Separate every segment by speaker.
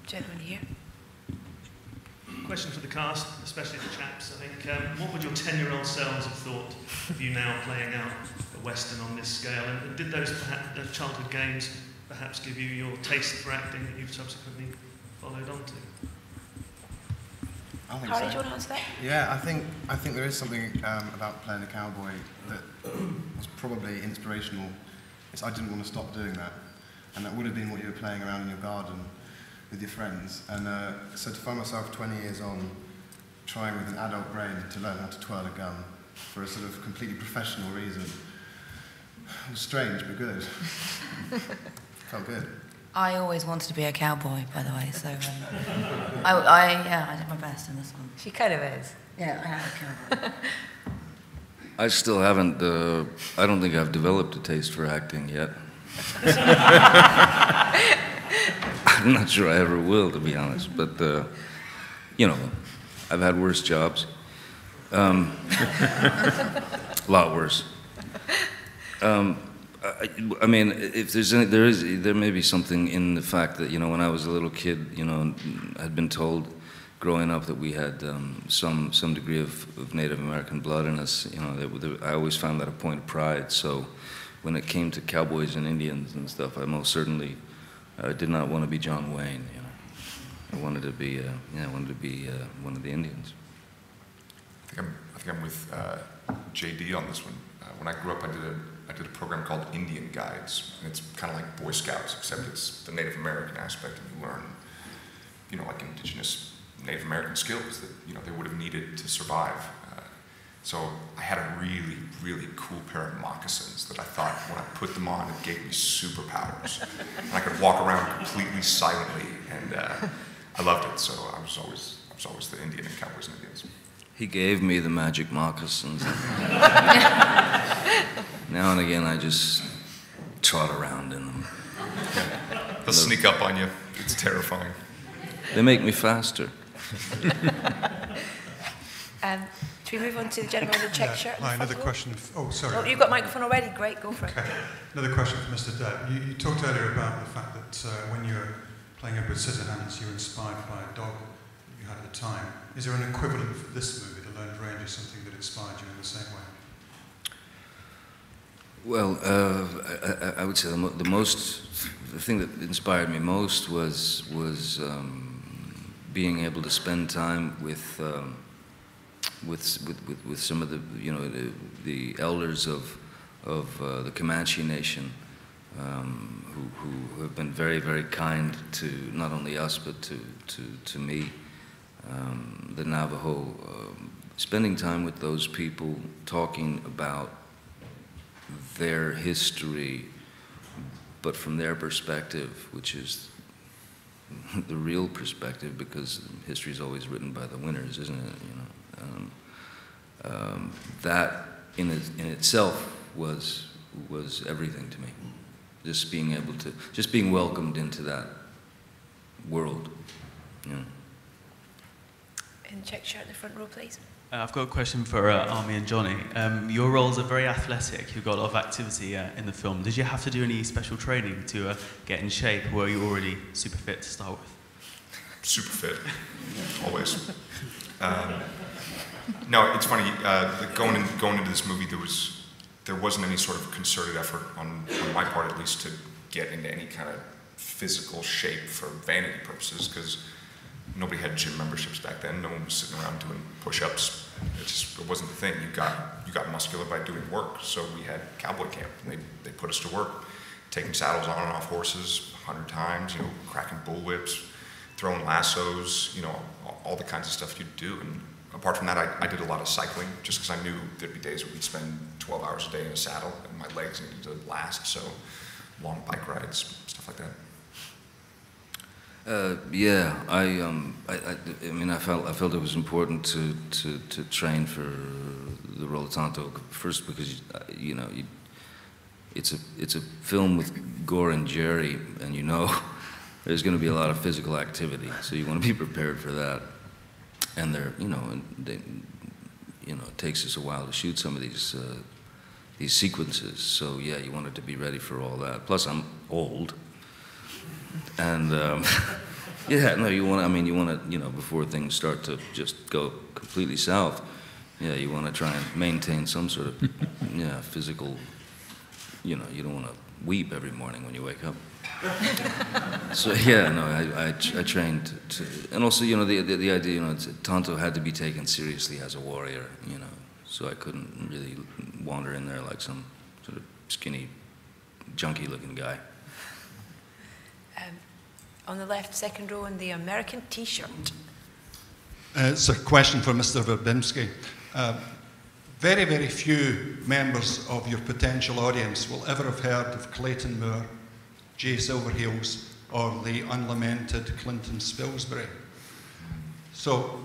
Speaker 1: Gentleman here.
Speaker 2: Question for the cast, especially the chaps, I think. What would your 10-year-old selves have thought of you now playing out a Western on this scale? And did those childhood games perhaps give you your taste for acting that you've subsequently followed on to?
Speaker 3: I think
Speaker 1: Harry,
Speaker 3: so.
Speaker 1: do you want to answer that?
Speaker 3: Yeah, I think there is something about playing a cowboy that was probably inspirational. I didn't want to stop doing that, and that would have been what you were playing around in your garden with your friends. And so to find myself 20 years on, trying with an adult brain to learn how to twirl a gun for a sort of completely professional reason, it was strange but good. Felt good.
Speaker 4: I always wanted to be a cowboy, by the way, so I did my best in this one.
Speaker 1: She kind of is.
Speaker 4: Yeah, I am a cowboy.
Speaker 5: I still haven't, I don't think I've developed a taste for acting yet. I'm not sure I ever will, to be honest, but, you know, I've had worse jobs. A lot worse. I mean, if there's any, there may be something in the fact that, you know, when I was a little kid, you know, I'd been told growing up that we had some degree of Native American blood in us. You know, I always found that a point of pride. So when it came to cowboys and Indians and stuff, I most certainly did not want to be John Wayne. You know, I wanted to be, one of the Indians.
Speaker 6: I think I'm with JD on this one. When I grew up, I did a program called Indian Guides, and it's kind of like Boy Scouts, except it's the Native American aspect, and you learn, you know, like indigenous Native American skills that, you know, they would have needed to survive. So I had a really, really cool pair of moccasins that I thought when I put them on, it gave me superpowers. And I could walk around completely silently, and I loved it. So I was always the Indian and Cowboys and Indians.
Speaker 5: He gave me the magic moccasins. Now and again, I just trot around in them.
Speaker 6: They'll sneak up on you. It's terrifying.
Speaker 5: They make me faster.
Speaker 1: Should we move on to the gentleman with the check shirt?
Speaker 7: Hi, another question. Oh, sorry.
Speaker 1: Oh, you've got a microphone already. Great, go for it.
Speaker 7: Okay. Another question for Mr. Depp. You talked earlier about the fact that when you were playing Edward Scissorhands, you were inspired by a dog you had at the time. Is there an equivalent for this movie, The Lone Ranger, something that inspired you in the same way?
Speaker 5: Well, I would say the thing that inspired me most was being able to spend time with some of the, you know, the elders of the Comanche Nation, who have been very, very kind to not only us but to me, the Navajo. Spending time with those people, talking about their history, but from their perspective, which is the real perspective, because history is always written by the winners, isn't it? You know, that in itself was everything to me. Just being able to, just being welcomed into that world. You know.
Speaker 1: In the check shirt in the front row, please.
Speaker 8: I've got a question for Army and Johnny. Your roles are very athletic. You've got a lot of activity in the film. Did you have to do any special training to get in shape, or were you already super fit to start with?
Speaker 6: Super fit, always. No, it's funny. Going into this movie, there wasn't any sort of concerted effort on my part, at least, to get into any kind of physical shape for vanity purposes, because nobody had gym memberships back then. No one was sitting around doing push-ups. It wasn't the thing. You got muscular by doing work. So we had cowboy camp, and they put us to work, taking saddles on and off horses 100 times, you know, cracking bullwhips, throwing lassos, you know, all the kinds of stuff you'd do. And apart from that, I did a lot of cycling, just because I knew there'd be days where we'd spend 12 hours a day in a saddle, and my legs needed to last. So long bike rides, stuff like that.
Speaker 5: Yeah, I mean, I felt it was important to train for the role of Tonto. First, because you know, it's a film with Gore and Jerry, and you know, there's going to be a lot of physical activity, so you want to be prepared for that. And you know, it takes us a while to shoot some of these sequences. So yeah, you wanted to be ready for all that. Plus, I'm old. And Yeah, no, you want. I mean, you want to, you know, before things start to just go completely south. Yeah, you want to try and maintain some sort of, yeah, physical. You know, you don't want to weep every morning when you wake up. So yeah, no, I trained to, and also, you know, the idea, you know, Tonto had to be taken seriously as a warrior, you know, so I couldn't really wander in there like some sort of skinny, junky-looking guy.
Speaker 1: On the left, second row, in the American T-shirt.
Speaker 9: It's a question for Mr. Verbinski. Very, very few members of your potential audience will ever have heard of Clayton Moore, Jay Silverheels, or the unlamented Clinton Spilsbury. So,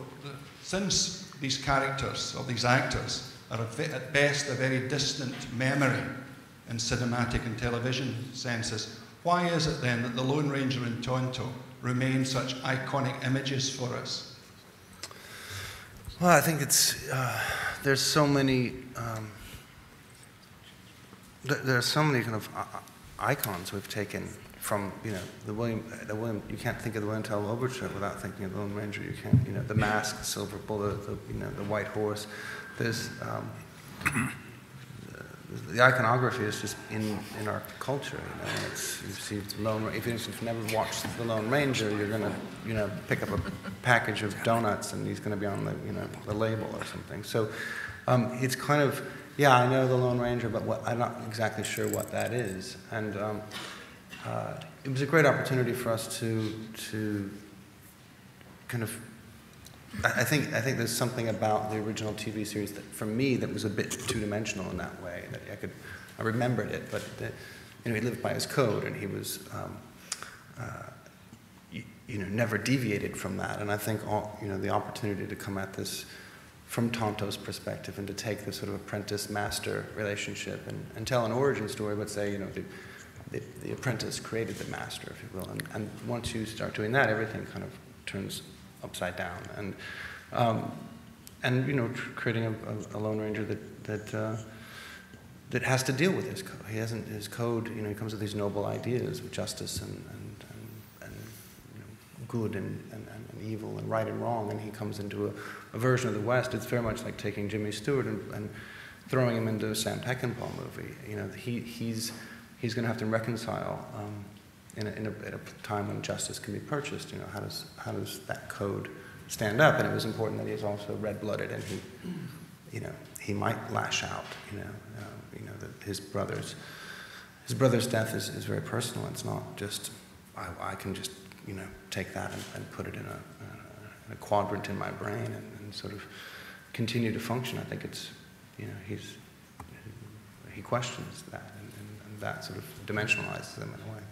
Speaker 9: since these characters, or these actors, are at best a very distant memory in cinematic and television senses, why is it then that the Lone Ranger and Tonto remain such iconic images for us?
Speaker 3: Well, I think it's there's so many there's so many kind of icons we've taken from, you know, the William. You can't think of the William Tell Overture without thinking of the Lone Ranger. You can't, you know, the mask, the silver bullet, you know, the white horse. There's the iconography is just in our culture. You know, you see the Lone Ranger. Even if you've never watched the Lone Ranger, you're gonna, you know, pick up a package of donuts and he's gonna be on the, you know, the label or something. So it's kind of, yeah, I know the Lone Ranger, but I'm not exactly sure what that is. And it was a great opportunity for us to kind of. I think there's something about the original TV series that, for me, that was a bit two-dimensional in that way. That I remembered it, but you know, he lived by his code, and he was, you know, never deviated from that. And I think you know, the opportunity to come at this from Tonto's perspective and to take this sort of apprentice-master relationship and tell an origin story, but say, you know, the apprentice created the master, if you will. And once you start doing that, everything kind of turns upside down, and you know, creating a Lone Ranger that has to deal with his code. He hasn't his code. You know, he comes with these noble ideas of justice and you know, good and evil and right and wrong, and he comes into a version of the West. It's very much like taking Jimmy Stewart and throwing him into a Sam Peckinpah movie. You know, he's going to have to reconcile. At a time when justice can be purchased, you know, how does that code stand up? And it was important that he's also red-blooded, and he, you know, he might lash out. You know, that his brother's death is very personal. It's not just I can just, you know, take that and put it in a quadrant in my brain and sort of continue to function. I think it's, you know, he questions that and that sort of dimensionalizes them in a way.